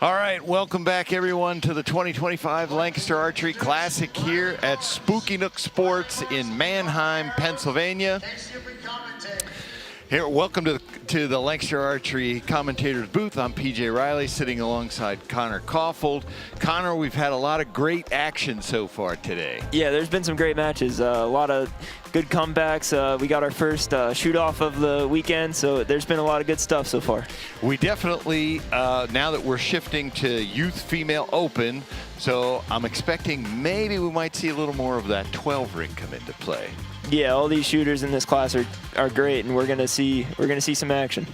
All right, welcome back everyone to the 2025 Lancaster Archery Classic here at Spooky Nook Sports in Mannheim, Pennsylvania. Here, welcome to the Lancaster Archery commentators booth. I'm PJ Riley, sitting alongside Connor Caulfield. Connor, we've had a lot of great action so far today. Yeah, there's been some great matches. A lot of good comebacks. We got our first shoot-off of the weekend, so there's been a lot of good stuff so far. We definitely, now that we're shifting to Youth Female Open, so I'm expecting maybe we might see a little more of that 12 ring come into play. Yeah, all these shooters in this class are great, and we're gonna see some action.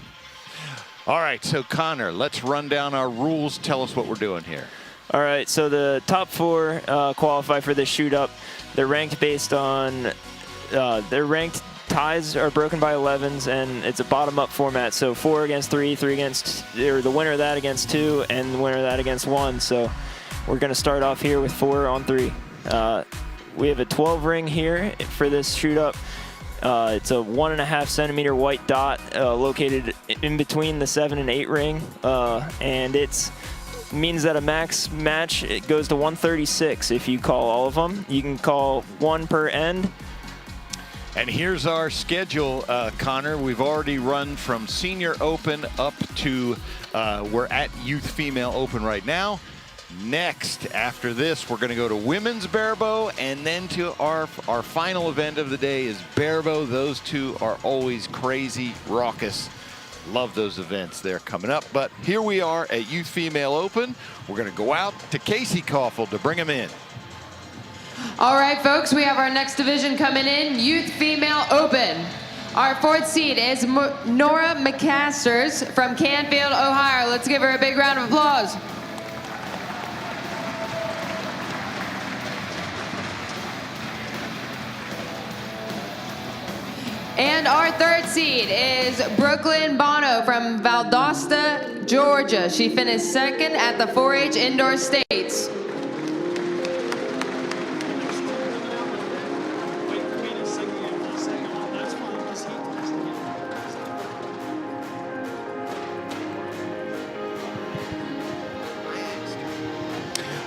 All right, so Connor, let's run down our rules. Tell us what we're doing here. All right, so the top four qualify for this shoot-up. They're ranked based on their ranked ties are broken by 11s, and it's a bottom-up format. So 4 against 3, 3 against, or the winner of that against 2, and the winner of that against 1. So we're gonna start off here with 4 on 3. We have a 12 ring here for this shoot up. It's a 1.5 centimeter white dot located in between the 7 and 8 ring. And it means that a max match, it goes to 136 if you call all of them. You can call 1 per end. And here's our schedule, Connor. We've already run from Senior Open up to, we're at Youth Female Open right now. Next, after this, we're going to go to Women's Barebow, and then to our final event of the day is Barebow. Those two are always crazy, raucous. Love those events. They're coming up. But here we are at Youth Female Open. We're going to go out to Jacey to bring them in. All right, folks, we have our next division coming in, Youth Female Open. Our 4th seed is Nora McMasters from Canfield, Ohio. Let's give her a big round of applause. And our 3rd seed is Brooklynn Bono from Valdosta, Georgia. She finished 2nd at the 4-H Indoor States.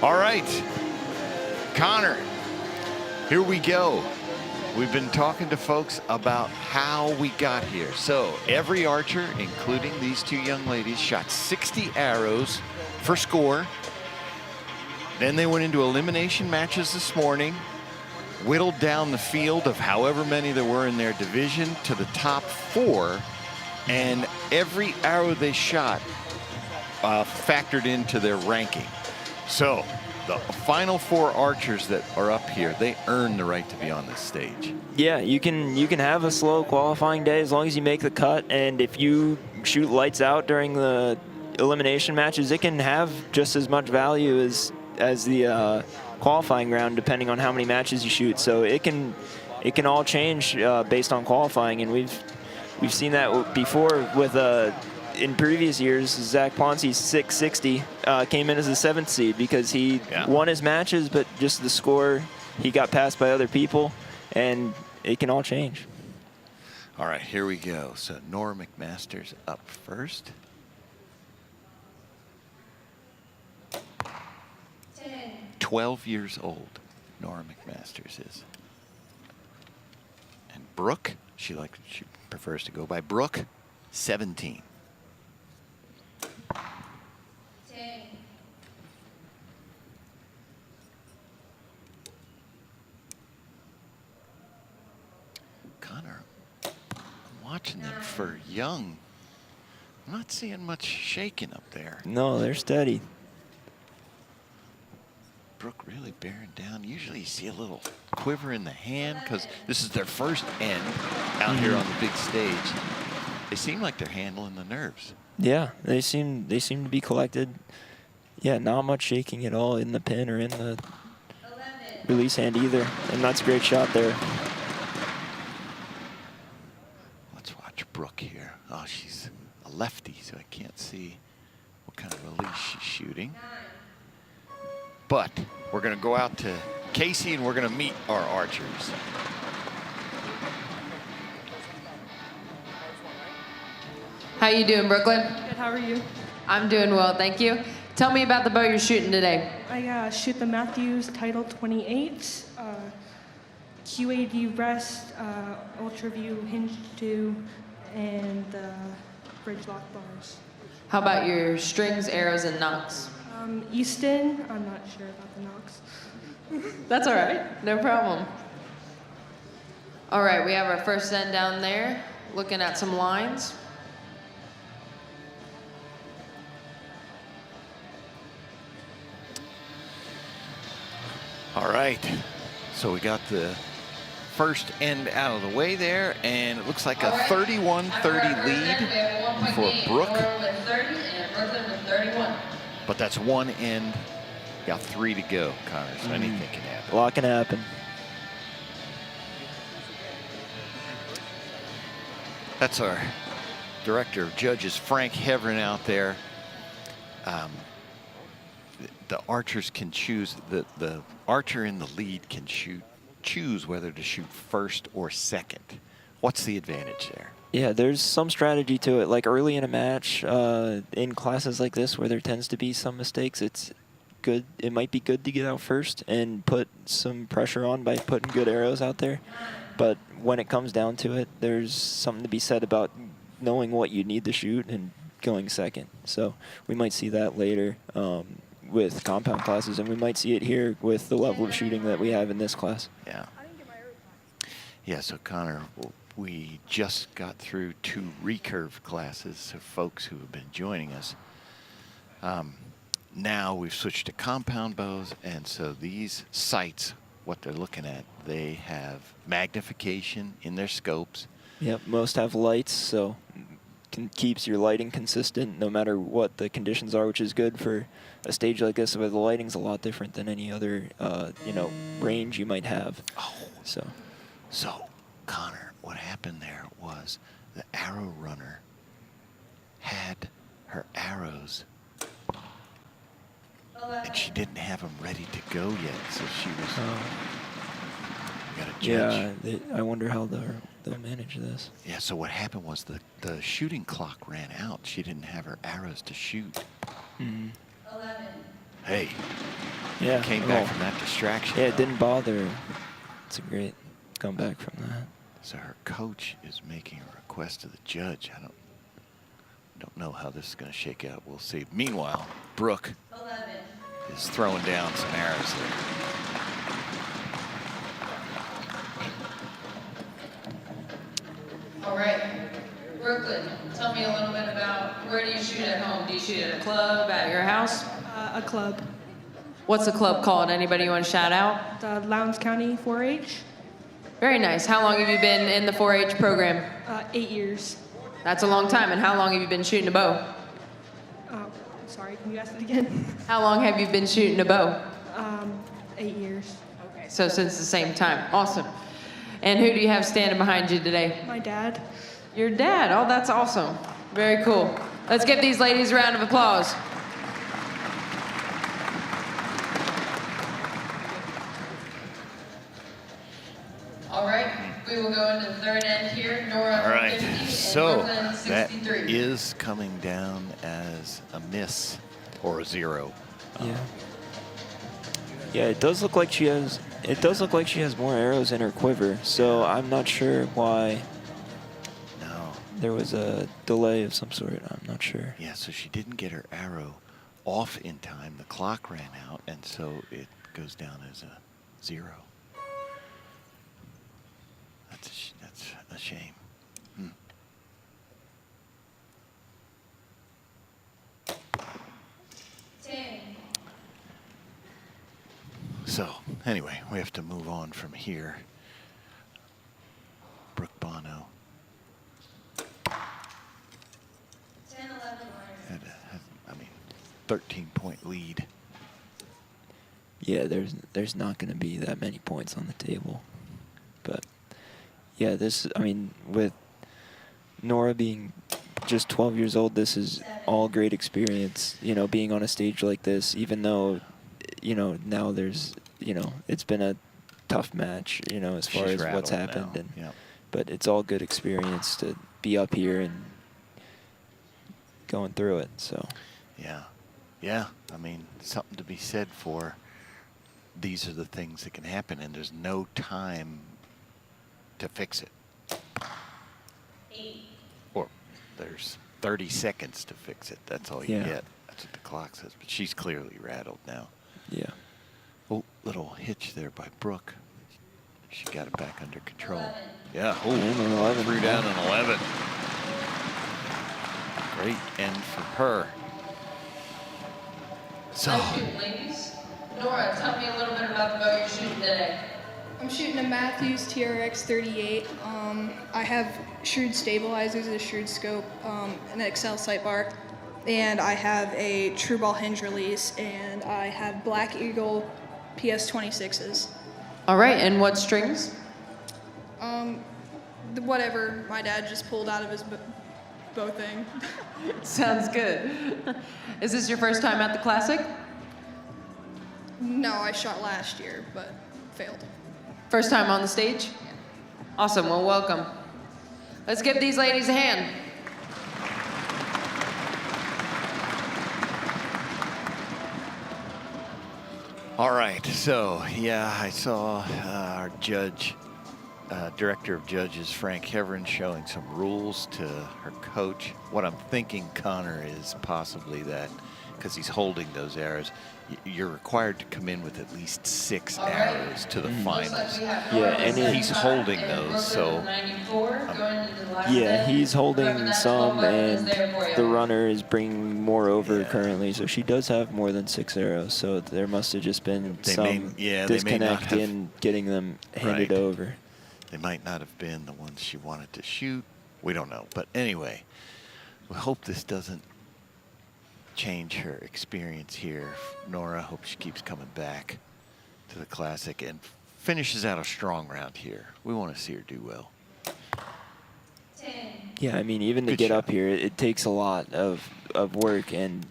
All right, Connor, here we go. We've been talking to folks about how we got here. So every archer, including these two young ladies, shot 60 arrows for score. Then they went into elimination matches this morning, whittled down the field of however many there were in their division to the top 4, and every arrow they shot factored into their ranking. So the final 4 archers that are up here, they earn the right to be on this stage. Yeah, you can have a slow qualifying day as long as you make the cut, and if you shoot lights out during the elimination matches, it can have just as much value as the qualifying round, depending on how many matches you shoot. So it can all change based on qualifying, and we've seen that before with in previous years. Zach Ponce's 660 came in as the 7th seed because he won his matches, but just the score, he got passed by other people, and it can all change. All right, here we go. So Nora McMasters up first. 12 years old, Nora McMasters is. And Brooke, she prefers to go by Brooke, 17. Connor, I'm watching them for young. I'm not seeing much shaking up there. No, they're steady. Brooke really bearing down. Usually you see a little quiver in the hand because this is their first end out here on the big stage. They seem like they're handling the nerves. Yeah, they seem to be collected. Yeah, not much shaking at all in the pin or in the release hand either. And that's a great shot there. Let's watch Brooke here. Oh, she's a lefty, so I can't see what kind of release she's shooting. But we're going to go out to Jacey and we're going to meet our archers. How you doing, Brooklyn? Good, how are you? I'm doing well, thank you. Tell me about the bow you're shooting today. I shoot the Matthews Title 28, QAD Rest, Ultra View Hinge 2, and bridge lock bars. How about your strings, arrows, and nocks? Easton, I'm not sure about the nocks. That's all right. No problem. All right, we have our first end down there, looking at some lines. All right, so we got the first end out of the way there, and it looks like a 31-30 lead for Brooke. Nora with 30 and Brooklyn with 31. But that's one end. Got 3 to go, Connor, so anything can happen. A lot can happen. That's our director of judges, Frank Heverin, out there. The archers can choose, the archer in the lead can choose whether to shoot first or second. What's the advantage there? Yeah, there's some strategy to it. Like early in a match, in classes like this where there tends to be some mistakes, it's good. It might be good to get out first and put some pressure on by putting good arrows out there. But when it comes down to it, there's something to be said about knowing what you need to shoot and going second. So we might see that later with compound classes, and we might see it here with the level of shooting that we have in this class. Yeah. Yeah, so Connor, we just got through 2 recurve classes of folks who have been joining us. Now we've switched to compound bows, and so these sights, what they're looking at, they have magnification in their scopes. Yep, most have lights, so keeps your lighting consistent no matter what the conditions are, which is good for a stage like this where the lighting's a lot different than any other range you might have. Oh, so Connor, what happened there was the arrow runner had her arrows, and she didn't have them ready to go yet, so she was. We got a judge. Yeah, I wonder how they'll manage this. Yeah, so what happened was the shooting clock ran out. She didn't have her arrows to shoot. 11. Hey, Yeah, came back from that distraction. Yeah, it though. didn't bother. It's a great comeback from that. So her coach is making a request to the judge. I don't know how this is going to shake out. We'll see. Meanwhile, Brooke 11. is throwing down some arrows there. All right, Brooklyn, tell me a little bit about where do you shoot at home? Do you shoot at a club, at your house? A club, What's the club called? Anybody you want to shout out? the Lowndes County 4-H, Very nice. How long have you been in the 4-H program? 8 years. That's a long time. And how long have you been shooting a bow? Sorry, can you ask it again? How long have you been shooting a bow? 8 years. Okay, so since the same time. Awesome. And who do you have standing behind you today? My dad. Your dad. Oh, that's awesome. Very cool. Let's give these ladies a round of applause. All right, we will go into the third end here. Nora All right, 50 and so Brooklyn that 63. is coming down as a miss or a 0. Yeah. Yeah, it does look like she has. It does look like she has more arrows in her quiver. So I'm not sure why No. there was a delay of some sort. I'm not sure. Yeah, so she didn't get her arrow off in time. The clock ran out, and so it goes down as a 0. That's a shame. So, anyway, we have to move on from here. Brooke Bono. 10, 11, Had 13-point lead. Yeah, there's not going to be that many points on the table, but yeah, with Nora being just 12 years old, this is all great experience. Being on a stage like this, even though, now there's, it's been a tough match, as far She's as what's rattled happened, now. and Yep. but it's all good experience to be up here and going through it. So. Yeah. Yeah, I mean, something to be said for these are the things that can happen, and there's no time to fix it. Or there's 30 seconds to fix it. That's all you get. That's what the clock says. But she's clearly rattled now. Yeah. Oh, little hitch there by Brooke. She got it back under control. Yeah. Oh, threw down an 11. Great end for her. So, ladies. Nora, tell me a little bit about the bow you're shooting today. I'm shooting a Matthews TRX 38. I have shrewd stabilizers, a shrewd scope, an Excel sight bar, and I have a true ball hinge release, and I have Black Eagle PS26s. All right, and what strings? Whatever my dad just pulled out of his bow thing. Sounds good. Is this your first time at the Classic? No, I shot last year, but failed. First time on the stage? Awesome, well, welcome. Let's give these ladies a hand. all right. So, yeah, I saw our judge, director of judges, Frank Heverin, showing some rules to her coach. What I'm thinking, Connor, is possibly that because he's holding those arrows, you're required to come in with at least 6 arrows to the finals. Yeah, and he's holding those, so. Yeah, he's holding some, and the runner is bringing more over currently, so she does have more than 6 arrows. So there must have just been some disconnect in getting them handed over. They might not have been the ones she wanted to shoot. We don't know, but anyway, we hope this doesn't change her experience here. Nora, hope she keeps coming back to the Classic and finishes out a strong round here. We want to see her do well. Yeah, I mean, even to get up here, it takes a lot of work, and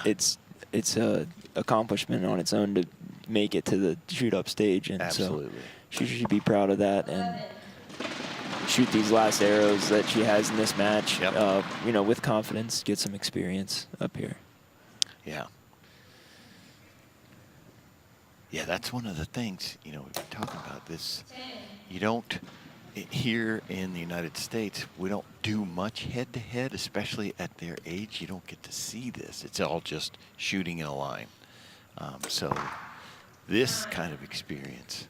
it's a accomplishment on its own to make it to the shoot-up stage, and so she should be proud of that and shoot these last arrows that she has in this match, you know, with confidence, get some experience up here. Yeah. Yeah, that's one of the things, you know, we've been talking about this. You don't, here in the United States, we don't do much head-to-head, especially at their age. You don't get to see this. It's all just shooting in a line. So this kind of experience,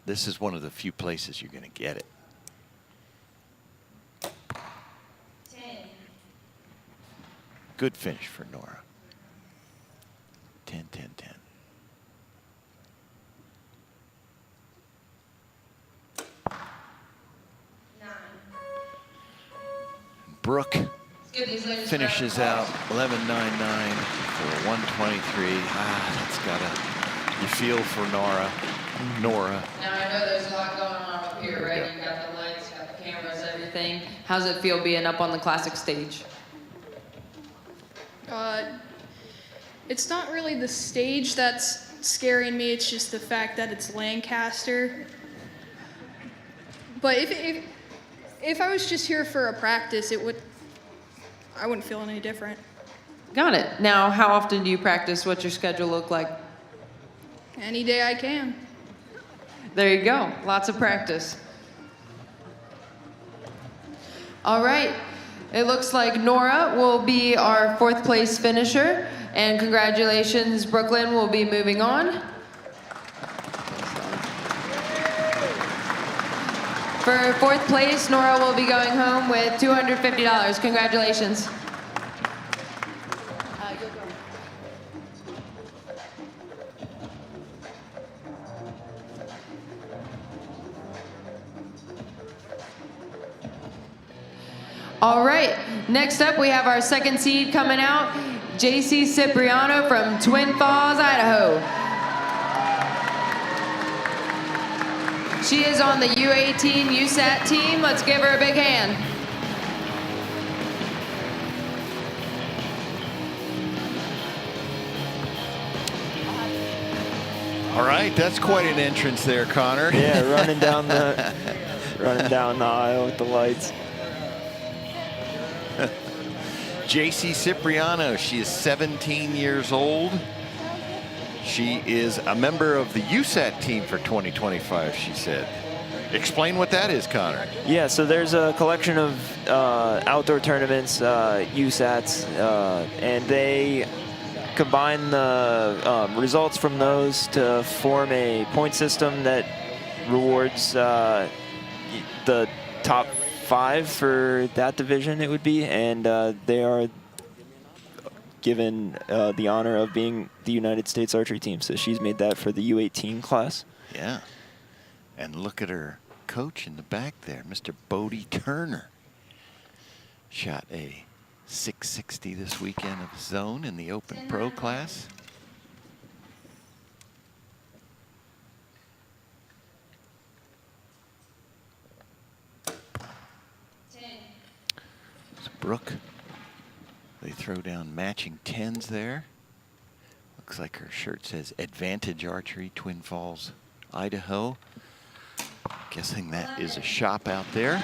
this is one of the few places you're going to get it. Good finish for Nora. 10-10-10. Brooke finishes out 11.99 for 123. That's gotta, you feel for Nora. Now I know there's a lot going on up here, right? You got the lights, got the cameras, everything. How's it feel being up on the Classic stage? It's not really the stage that's scaring me, it's just the fact that it's Lancaster. But if I was just here for a practice, I wouldn't feel any different. Got it. Now, how often do you practice? What's your schedule look like? Any day I can. There you go. Lots of practice. All right. It looks like Nora will be our 4th place finisher. And congratulations, Brooklyn will be moving on. For 4th place, Nora will be going home with $250. Congratulations. All right, next up we have our 2nd seed coming out, Jacey Cypriano from Twin Falls, Idaho. She is on the U18 USAT team. Let's give her a big hand. All right, that's quite an entrance there, Connor. Yeah, running down the aisle with the lights. Jacey Cypriano. She is 17 years old. She is a member of the USAT team for 2025, she said. Explain what that is, Connor. Yeah, so there's a collection of outdoor tournaments, USATs, and they combine the results from those to form a point system that rewards the top 5 for that division, it would be, and they are given the honor of being the United States archery team. So she's made that for the U18 class. Yeah. And look at her coach in the back there, Mr. Bodie Turner. Shot a 660 this weekend of zone in the Open Pro class. So Brooke, they throw down matching 10s there. Looks like her shirt says Advantage Archery, Twin Falls, Idaho. Guessing that is a shop out there.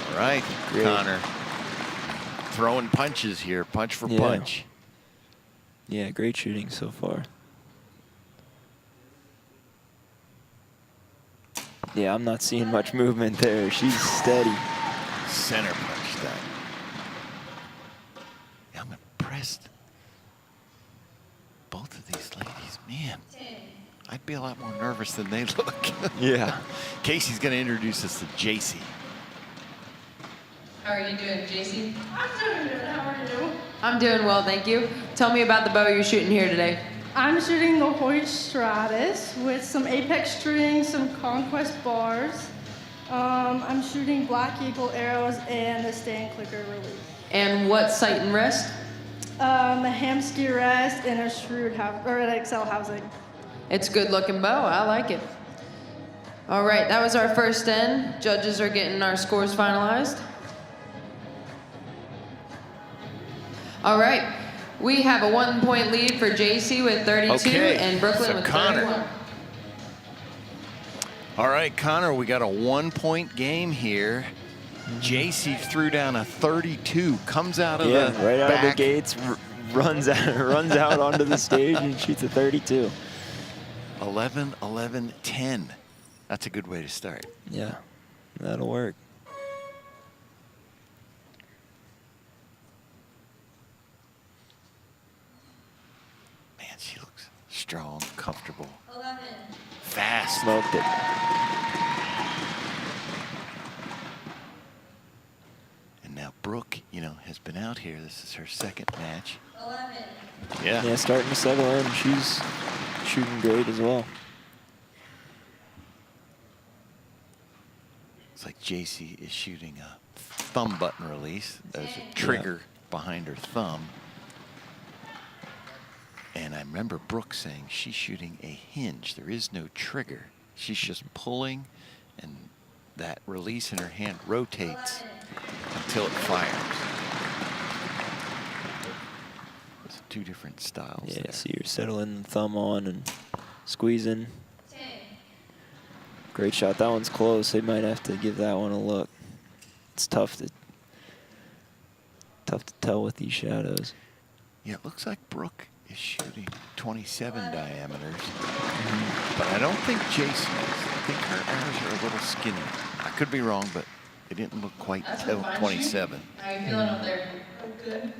All right, Great. Connor. Throwing punches here, punch for punch. Yeah, great shooting so far. Yeah, I'm not seeing much movement there. She's steady. Center punch that. Yeah, I'm impressed. Both of these ladies, man. I'd be a lot more nervous than they look. Yeah. Casey's going to introduce us to Jacey. How are you doing, Jacey? I'm doing good. How are you? I'm doing well, thank you. Tell me about the bow you're shooting here today. I'm shooting the Hoyt Stratus with some Apex strings, some Conquest bars. I'm shooting Black Eagle arrows and the stand clicker release. And what sight and rest? A Hamsky rest and a Shrewd or an XL housing. It's a good looking bow, I like it. All right, that was our first end. Judges are getting our scores finalized. All right, we have a 1-point lead for Jacey with 32 Okay, and Brooklyn so with Connor. 31. All right, Connor, we got a 1-point game here. Jacey threw down a 32, comes out of the right out of the back. gates, runs out onto the stage and shoots a 32. 11, 11, 10. That's a good way to start. Yeah, that'll work. Man, she looks strong, comfortable, 11. fast. Smoked it. And now Brooke, you know, has been out here. This is her second match. 11. Yeah. Yeah, starting to settle in. She's shooting great as well. It's like Jacey is shooting a thumb button release. There's a trigger behind her thumb. And I remember Brooke saying she's shooting a hinge. There is no trigger. She's just pulling, and that release in her hand rotates until it fires. There's 2 different styles Yeah, there. so you're settling the thumb on and squeezing. Great shot. That one's close. They might have to give that one a look. It's tough to tell with these shadows. Yeah, it looks like Brooke is shooting 27 diameters, but I don't think Jacey is. I think her arrows are a little skinny. I could be wrong, but it didn't look quite 27. How are you feeling up there? I'm good.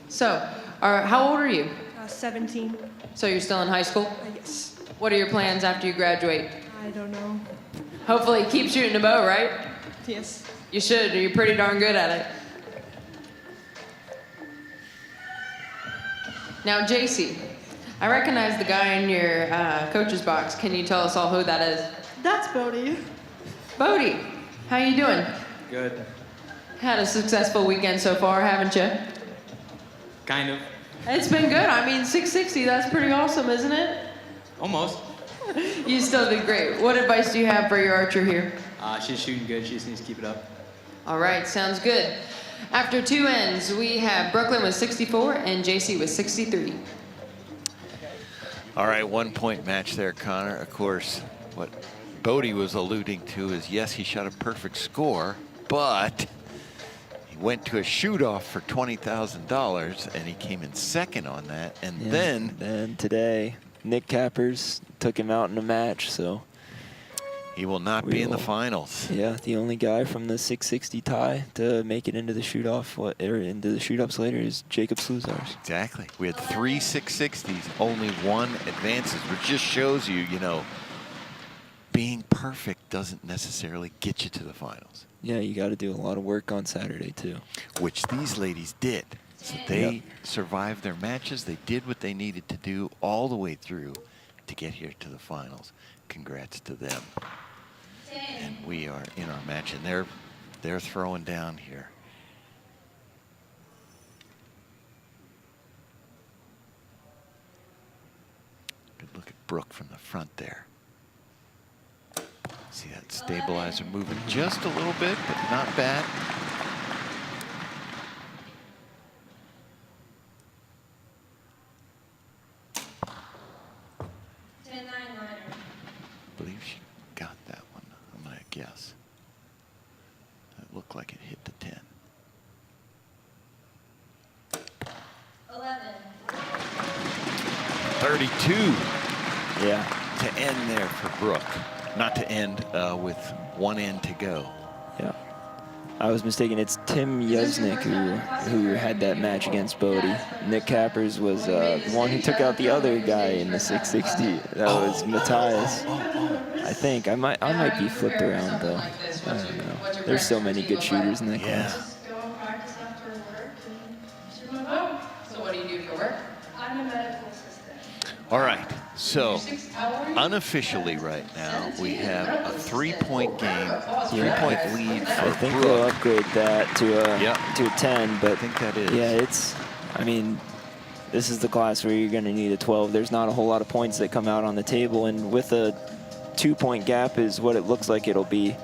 So, how old are you? 17. So you're still in high school? Yes. What are your plans after you graduate? I don't know. Hopefully keep shooting the bow, right? Yes. You should. You're pretty darn good at it. Now, Jacey, I recognize the guy in your coach's box. Can you tell us all who that is? That's Bodie. Bodie, how you doing? Good. Had a successful weekend so far, haven't you? Kind of. It's been good. I mean, 660, that's pretty awesome, isn't it? Almost. You still did great. What advice do you have for your archer here? She's shooting good. She just needs to keep it up. All right, sounds good. After 2 ends, we have Brooklyn with 64 and Jacey with 63. All right, 1-point match there, Connor. Of course, what Bodie was alluding to is, yes, he shot a perfect score, but he went to a shoot-off for $20,000, and he came in second on that. And then today, Nick Cappers took him out in a match, so he will not be in the finals. Yeah, the only guy from the 660 tie to make it into the shoot-off, or into the shoot-ups later, is Jacob Sluzars. Exactly. We had 3 660s, only 1 advances, which just shows you, you know, being perfect doesn't necessarily get you to the finals. Yeah, you got to do a lot of work on Saturday too. Which these ladies did. So they survived their matches. They did what they needed to do all the way through to get here to the finals. Congrats to them. And we are in our match, and they're throwing down here. Good look at Brooke from the front there. See that stabilizer moving just a little bit, but not bad. I believe she got that one. I'm going to guess. It looked like it hit the 10. 32. Yeah. To end there for Brooke. Not to end with 1 end to go. Yeah. I was mistaken. It's Tim Yesnick who had that match against Bodie. Nick Cappers was the one who took out the other guy in the 660. That was Matthias. I think I might be flipped around though. I don't know. There's so many good shooters in that class. Go and practice after work and shoot my bow. So what do you do for work? I'm a medical assistant. All right, so unofficially right now, we have a 3-point game, 3-point lead for I think Brooke. we'll upgrade that to a 10, but I think that is. Yeah, I mean, this is the class where you're going to need a 12. There's not a whole lot of points that come out on the table, and with a 2-point gap is what it looks like it'll be.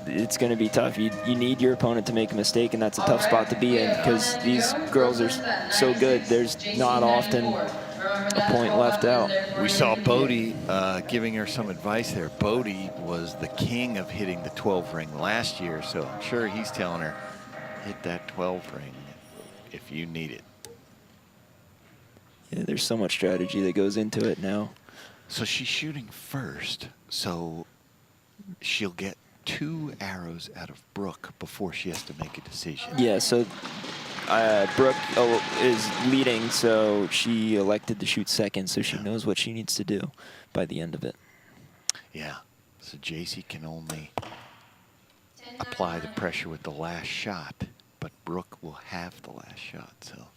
It's going to be tough. You need your opponent to make a mistake, and that's a tough spot to be in because these girls are so good. There's not often a point left out. We saw Bodie giving her some advice there. Bodie was the king of hitting the 12 ring last year, so I'm sure he's telling her, hit that 12 ring if you need it. Yeah, there's so much strategy that goes into it now. So she's shooting first, so she'll get 2 arrows out of Brooke before she has to make a decision. Yeah, so Brooke is leading, so she elected to shoot second, so she knows what she needs to do by the end of it. Yeah, so Jacey can only apply the pressure with the last shot, but Brooke will have the last shot, so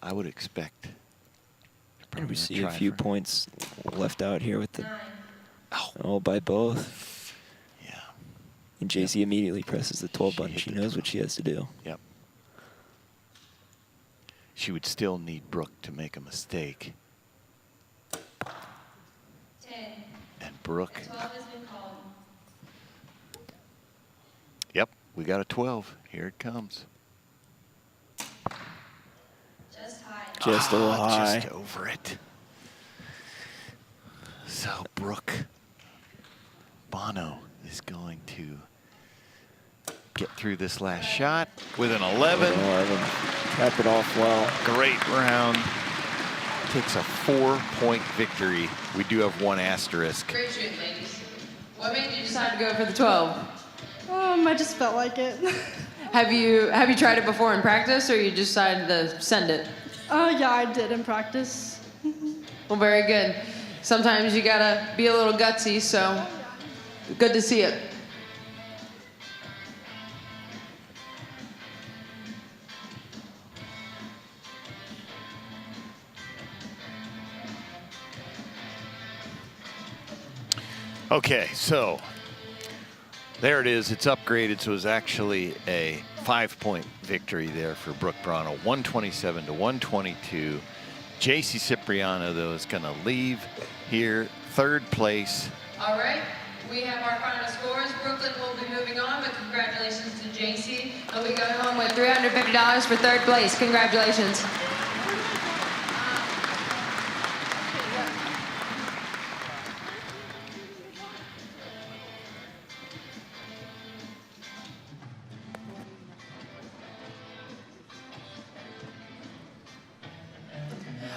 I would expect. And we see a few points left out here with the by both. Yeah. And Jacey immediately presses the 12 button. She knows what she has to do. Yep. She would still need Brooke to make a mistake. 10. And Brooke. 12 has been called. Yep, we got a 12. Here it comes. Just high. Just a little high. Just over it. So Brooke Bono is going to get through this last shot with an 11. Cap it off well. Great round. Takes a 4-point victory. We do have 1 asterisk. Great shooting, ladies. What made you decide to go for the 12? I just felt like it. Have you tried it before in practice, or you decided to send it? Yeah, I did in practice. Well, very good. Sometimes you gotta be a little gutsy, so good to see it. Okay, so there it is. It's upgraded, so it's actually a 5-point victory there for Brooke Bono, 127 to 122. Jacey Cypriano, though, is going to leave here 3rd place. All right, we have our final scores. Brooklyn will be moving on, but congratulations to Jacey. They'll be going home with $350 for 3rd place. Congratulations.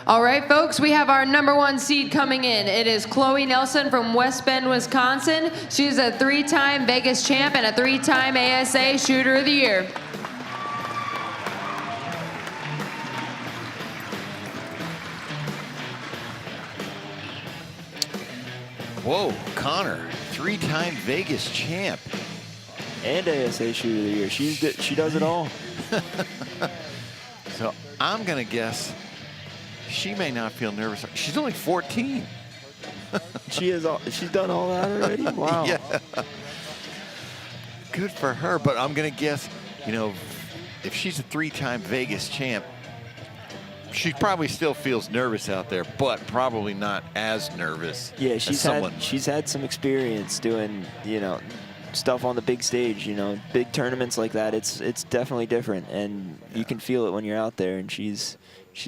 All right, folks, we have our #1 seed coming in. It is Chloe Nelsen from West Bend, Wisconsin. She's a 3-time Vegas champ and a 3-time ASA Shooter of the Year. Whoa, Connor, 3-time Vegas champ. And ASA Shooter of the Year. She does it all. So I'm going to guess she may not feel nervous. She's only 14. She's done all that already? Wow. Yeah. Good for her, but I'm going to guess, you know, if she's a 3-time Vegas champ, she probably still feels nervous out there, but probably not as nervous. Yeah, as someone. she's had some experience doing, you know, stuff on the big stage, you know, big tournaments like that. It's definitely different, and you can feel it when you're out there, and she's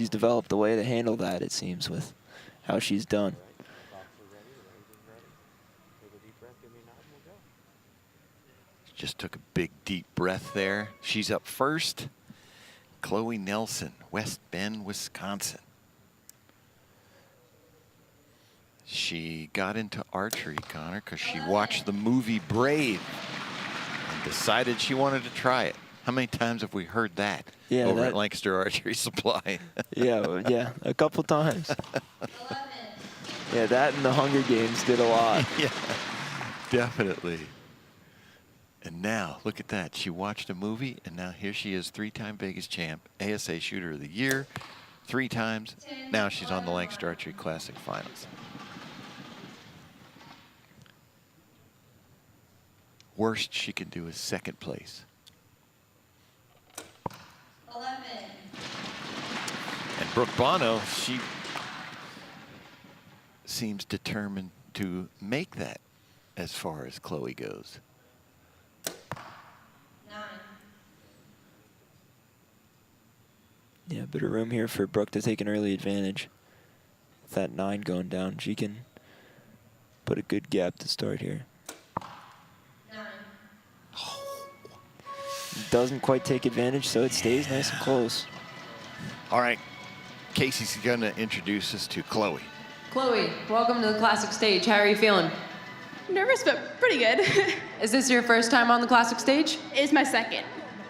developed the way to handle that, it seems, with how she's done. Just took a big deep breath there. She's up first. Chloe Nelsen, West Bend, Wisconsin. She got into archery, Connor, because she watched the movie Brave and decided she wanted to try it. How many times have we heard that over at Lancaster Archery Supply? yeah, a couple times. Yeah, that and the Hunger Games did a lot. Yeah, definitely. And now, look at that. She watched a movie, and now here she is, 3-time Vegas champ, ASA Shooter of the Year, 3 times. Now she's on the Lancaster Archery Classic Finals. Worst she can do is 2nd place. 11. And Brooke Bono, she seems determined to make that as far as Chloe goes. 9. Yeah, a bit of room here for Brooke to take an early advantage. With that 9 going down, she can put a good gap to start here. 9. Doesn't quite take advantage, so it stays nice and close. All right, Casey's going to introduce us to Chloe. Chloe, welcome to the Classic stage. How are you feeling? Nervous, but pretty good. Is this your first time on the Classic stage? It's my second.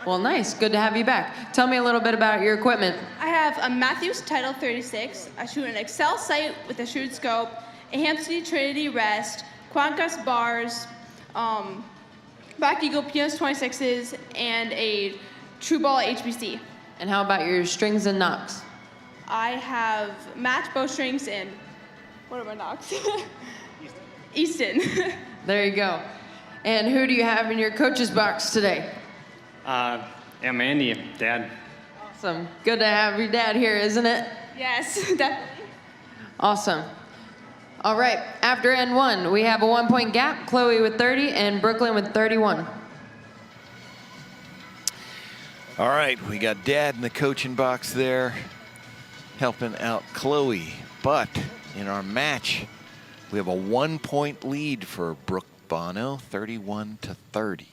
Well, nice. Good to have you back. Tell me a little bit about your equipment. I have a Matthews Title 36. I shoot an Excel sight with a shoot scope, a Hampstead Trinity rest, Conquest bars, Black Eagle PS 26s, and a True Ball HBC. And how about your strings and knocks? I have match bowstrings and what are my knocks? Easton. There you go. And who do you have in your coach's box today? Yeah, Mandy, Dad. Awesome. Good to have your dad here, isn't it? Yes, definitely. Awesome. All right, after N1, we have a 1-point gap, Chloe with 30 and Brooklyn with 31. All right, we got Dad in the coaching box there, helping out Chloe. But in our match, we have a 1-point lead for Brooke Bono, 31-30.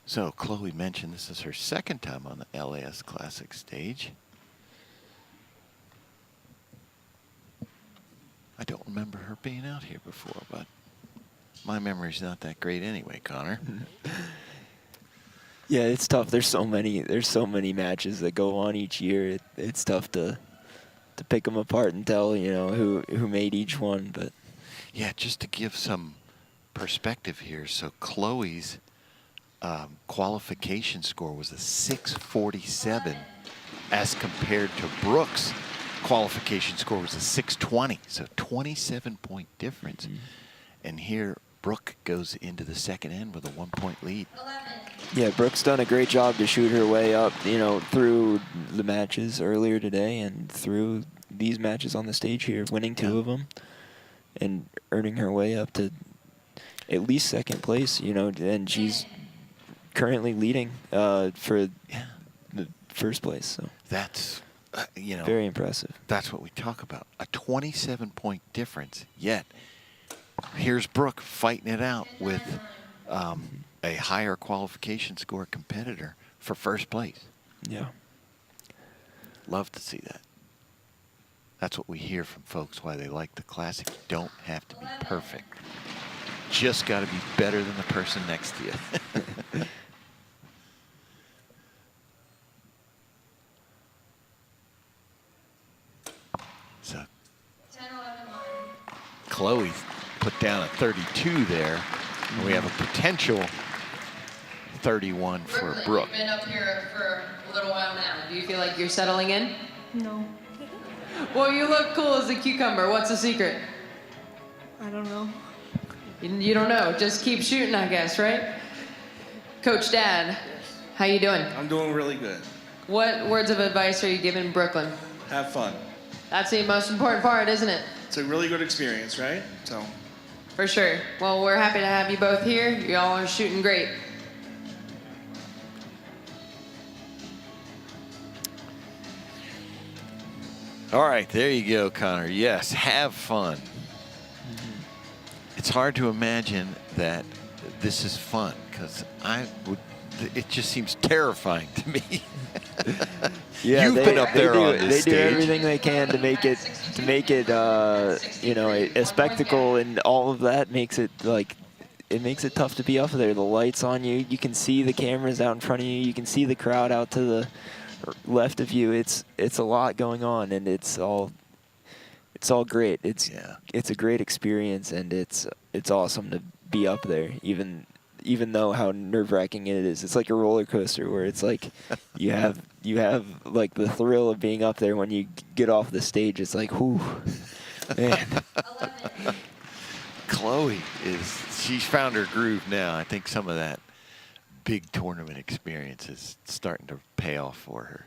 So Chloe mentioned this is her 2nd time on the LAS Classic stage. I don't remember her being out here before, but my memory's not that great anyway, Connor. Yeah, it's tough. There's so many matches that go on each year. It's tough to pick them apart and tell, you know, who made each one. But yeah, just to give some perspective here. So Chloe's qualification score was a 647 as compared to Brooke's qualification score was a 620. So 27-point difference. And here Brooke goes into the 2nd end with a 1-point lead. 11. yeah, Brooke's done a great job to shoot her way up, you know, through the matches earlier today and through these matches on the stage here, winning 2 of them and earning her way up to at least 2nd place, you know, and she's currently leading for the 1st place. So That's, you know, very impressive. That's what we talk about. A 27-point difference, yet here's Brooke fighting it out with a higher qualification score competitor for 1st place. Yeah. Love to see that. That's what we hear from folks why they like the Classic. You don't have to be perfect. Just got to be better than the person next to you. So, Chloe put down a 32 there. And we have a potential 31 for Brooke. You've been up here for a little while now. Do you feel like you're settling in? No, Well, you look cool as a cucumber. What's the secret? I don't know. You don't know. Just keep shooting, I guess, right? Coach Dad, how you doing? I'm doing really good. What words of advice are you giving Brooklyn? Have fun. That's the most important part, isn't it? It's a really good experience, right? So, For sure. Well, we're happy to have you both here. Y'all are shooting great. All right, there you go, Connor. Yes, have fun. It's hard to imagine that this is fun because it just seems terrifying to me. Yeah, You've been up there on this They do stage. everything they can to make it you know, a spectacle, and all of that makes it like it makes it tough to be up there. The lights on you, you can see the cameras out in front of you, you can see the crowd out to the left of you. It's a lot going on, and it's all great. It's a great experience, and it's awesome to be up there, even though how nerve-wracking it is. It's like a roller coaster where it's like you have like the thrill of being up there. When you get off the stage, it's like, whew, man. Chloe she's found her groove now. I think some of that big tournament experience is starting to pay off for her.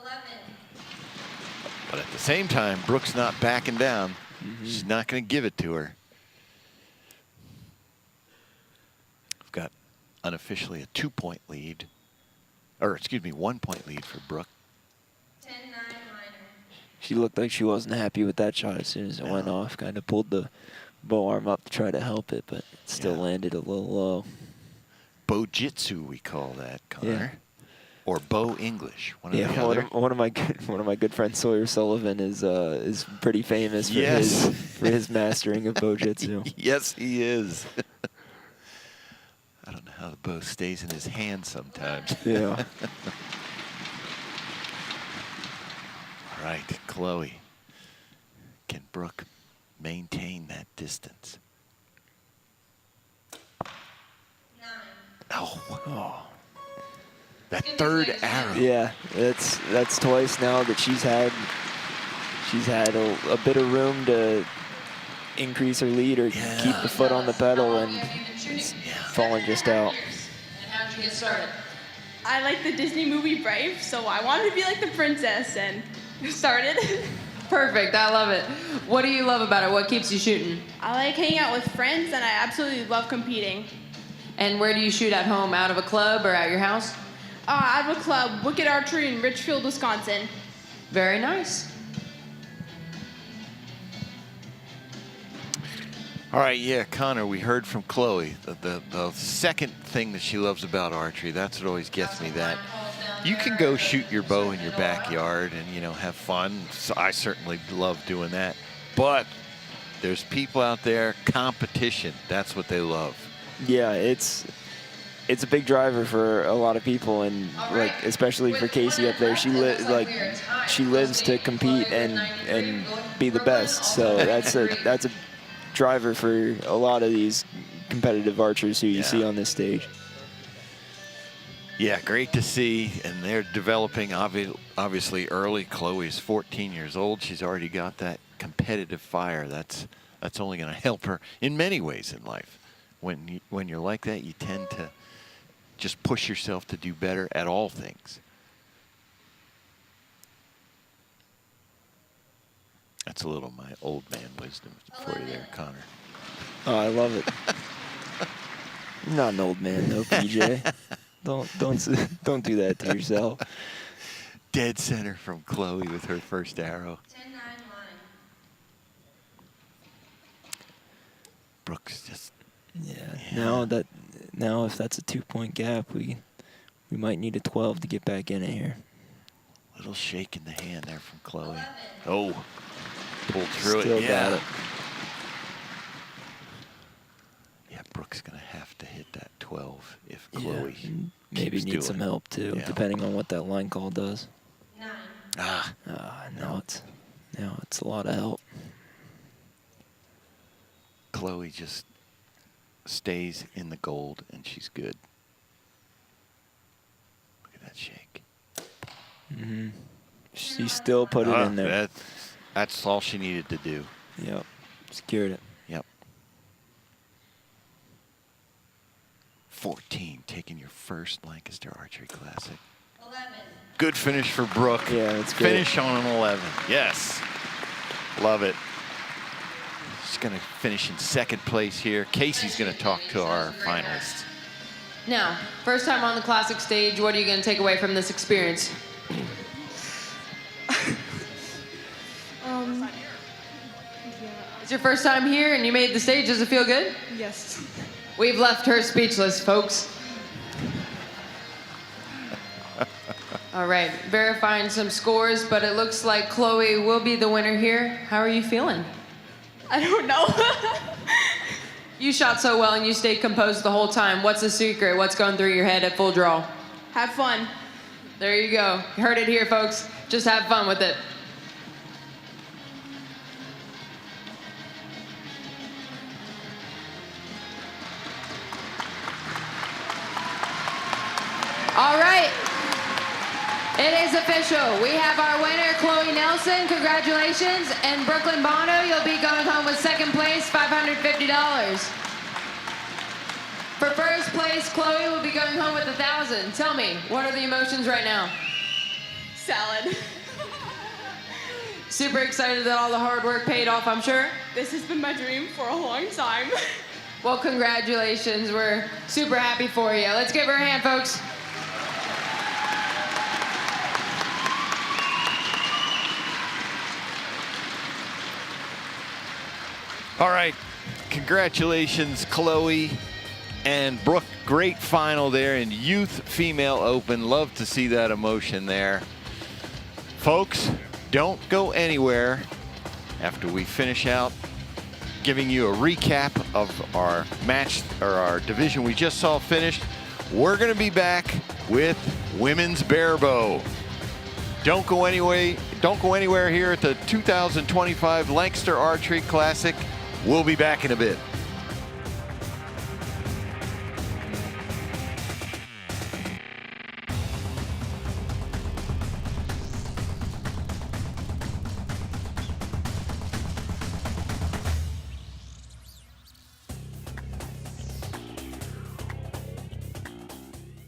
11. But at the same time, Brooke's not backing down. She's not going to give it to her. We've got unofficially a 2-point lead. Or, excuse me, 1-point lead for Brooke. 10-9 minor. She looked like she wasn't happy with that shot as soon as it went off. Kind of pulled the bow arm up to try to help it, but it still landed a little low. Bow-jitsu, we call that, Connor. Yeah. Or bow English. One or the other. One of my good friends, Sawyer Sullivan, is pretty famous for his mastering of bow-jitsu. Yes, he is. I don't know how the bow stays in his hand sometimes. Yeah. All right, Chloe. Can Brooke maintain that distance? 9. Oh. That third arrow. Yeah, that's twice now that she's had a bit of room to increase her lead or keep the foot on the pedal, and it's falling just out. And how'd you get started? I like the Disney movie Brave, so I wanted to be like the princess and started. Perfect. I love it. What do you love about it? What keeps you shooting? I like hanging out with friends, and I absolutely love competing. And where do you shoot at home? Out of a club or at your house? I have a club, Wicked Archery in Richfield, Wisconsin. Very nice. All right, yeah, Connor, we heard from Chloe. The second thing that she loves about archery, that's what always gets me, that you can go shoot your bow in your backyard and, you know, have fun. So I certainly love doing that. But there's people out there, competition, that's what they love. Yeah, it's a big driver for a lot of people, and like especially for Casey up there, she lives to compete and be the best. So that's a driver for a lot of these competitive archers who you see on this stage. Yeah, great to see, and they're developing obviously early. Chloe's 14 years old. She's already got that competitive fire. That's only going to help her in many ways in life. When you're like that, you tend to just push yourself to do better at all things. That's a little my old man wisdom for you there, Connor. Oh, I love it. You're not an old man, though, PJ. Don't do that to yourself. Dead center from Chloe with her first arrow. 10-9 line. Brooks just Now if that's a 2-point gap, we We might need a 12 to get back in it here. Little shake in the hand there from Chloe. Oh, pulled through Still it. got Yeah. it. Yeah, Brooke's going to have to hit that 12 if Chloe Maybe keeps need doing some it. help too, Yeah. depending on what that line call does. Ah, Now it's a lot of help. Chloe just stays in the gold, and she's good. Look at that shake. She still put it in there. That's all she needed to do. Yep, secured it. Yep. 14, taking your first Lancaster Archery Classic. 11. Good finish for Brooke. Yeah, that's good. Finish on an 11. Yes. Love it. She's going to finish in second place here. Casey's going to talk to our finalists. Now, first time on the classic stage, what are you going to take away from this experience? It's your first time here and you made the stage. Does it feel good? Yes. We've left her speechless, folks. All right, verifying some scores, but it looks like Chloe will be the winner here. How are you feeling? I don't know. You shot so well and you stayed composed the whole time. What's the secret? What's going through your head at full draw? Have fun. There you go. You heard it here, folks. Just have fun with it. All right. It is official. We have our winner, Chloe Nelsen. Congratulations. And Brooklyn Bono, you'll be going home with second place, $550. For first place, Chloe will be going home with $1,000. Tell me, what are the emotions right now? Salad. Super excited that all the hard work paid off, I'm sure. This has been my dream for a long time. Well, congratulations. We're super happy for you. Let's give her a hand, folks. All right. Congratulations, Chloe and Brooke. Great final there in Youth Female Open. Love to see that emotion there. Folks, don't go anywhere after we finish out giving you a recap of our match, or our division we just saw finished. We're going to be back with women's barebow. Don't go anywhere here at the 2025 Lancaster Archery Classic. We'll be back in a bit.